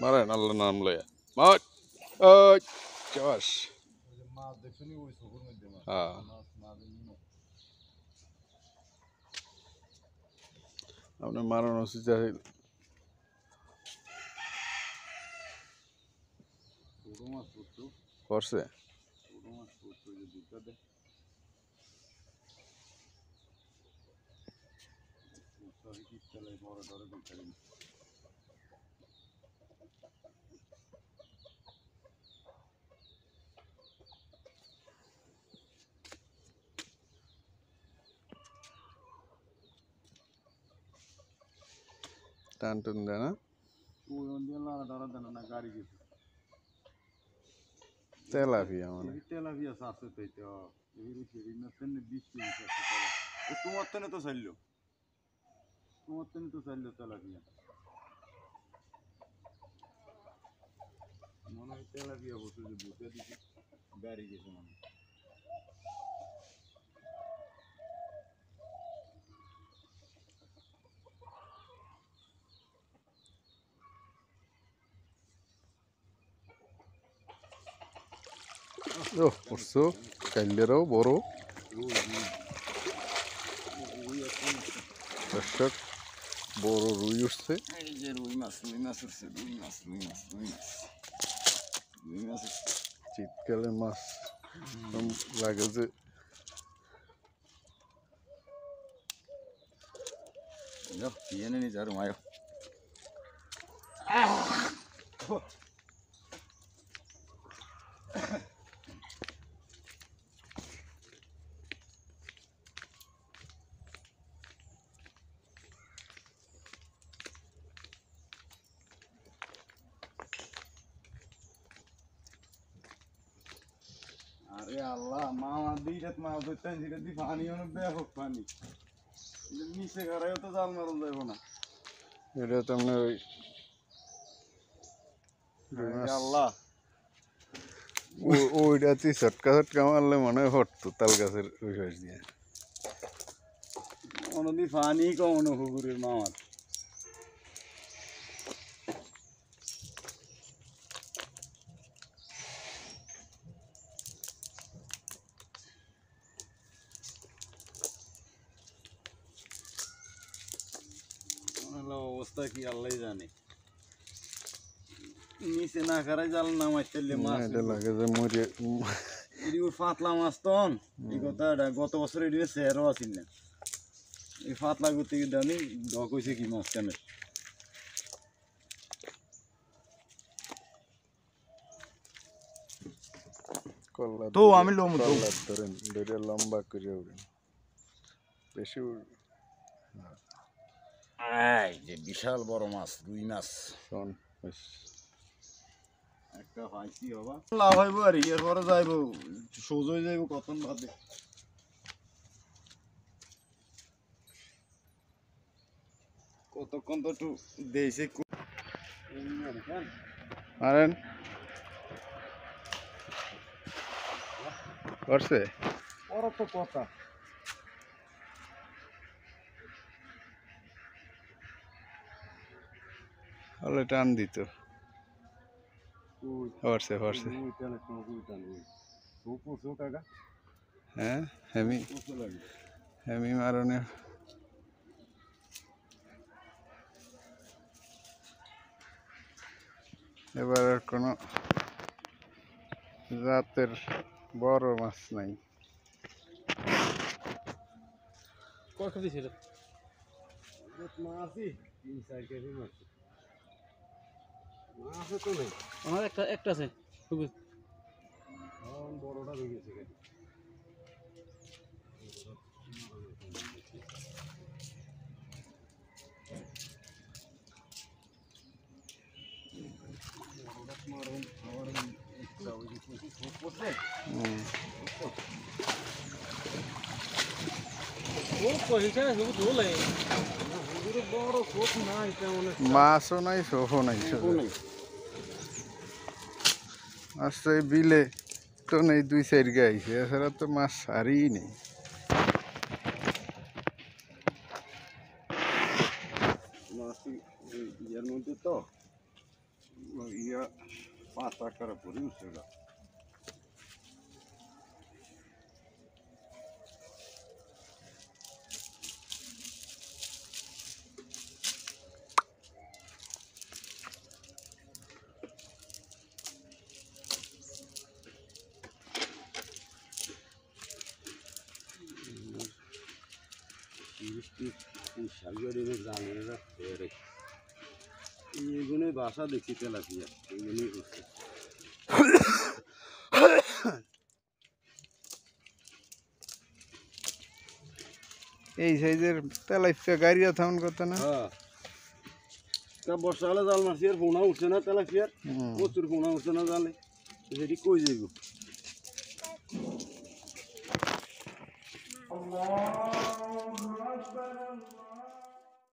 মারেন আল্লাহর নাম লইয়া মার ওই চাস মাছ দেখছনি ওই চোখের মধ্যে মাছ হ্যাঁ মাছ মাছ এমনি আপনি মারানো উচিত ছোট মাছ পড়তো করছে ছোট মাছ পড়তো যে দুটা দেখ কি চালাই বড় ধরে দুটা টান টুন দেয় না ওই অঞ্চল লাড়া ধরা দেন না গাড়ি গেছে তেলাপিয়া মানে তেলাপিয়া আছে তো এটা এর সেদিন না তেনে 20 কেজি আছে তেলা ও তোমার তেনে তো চাইলো তেলাপিয়া মনে হয় তেলাপিয়া বসে যে বুকে দিকে গাড়ি গেছে মানে ও করছো কাইলেরও বড় দর্শক বড় রুই উঠছে এই যে রুই মাছ উঠছে রুই মাছ শীতকালে মাছ লাগে যে tiene ni caro mayo अरे अल्लाह मामा दीरत माव तो तंजीर दी पानी होने बेहोक पानी ये नीचे कर रहे हो तो जाल मारो जाए ना এটা তো আপনার ওই अल्लाह ওইটাতে ছটকা মারলে মনে হয় হটতো তাল গাছের ওই পাশ দিয়ে ওনদি পানি কম হুগুরের মামার অবস্থা কি আল্লাহ জানে নিচে না খারাই জাল নামাইতে মাছ এটা লাগে যে মরিয়ে এটি ফাতলা মাছ তন এই কথা গত বছর এটি চেহারাও আসিল না এই ফাতলা করতে গিয়ে জানি ডক হয়েছে কি মাছ কেন কল্লা তো আমি লোম ধরেন ধরে লম্বা করে উড়েন বেশি এই যে বিশাল বড় মাছ রুই মাছ শোন একটা পাইছি বাবা লাভ হইব আর এর পরে যাইব সোজই যাইব কতন বাদে কতক্ষণ তো একটু দেশে মারেন করছে ওরা তো কথা হলে টান দিত হরছে হ্যাঁ হেমি মারনে এবার আর কোনো জাতের বড় মাছ নাই কত দিছিল মাছই 3-4 কেজি মাছ মাছ তো নেই আমার একটা আছে খুবই বড়টা হয়ে গেছে মাছও নাই সোফও নাই মাছ তো এই বিলে তো নেই 2-4 গাইছে এছাড়া তো মাছ সারই নেই মাছ ইয়ের মধ্যে তো ইয়া 5 টাকার পরে উঠছে গা এইগুলো বাসা দেখি তেলাপিয়া এইগুলোই করছে এই সাইজের তেলাপিয়া গাড়িয়া থাকুন কথা না। হ্যাঁ বর্ষাকালে জাল মারছি আর পোনা উঠছে না তেলাপিয়ার প্রচুর পোনা উঠছে না জালে সেটি কই যাইব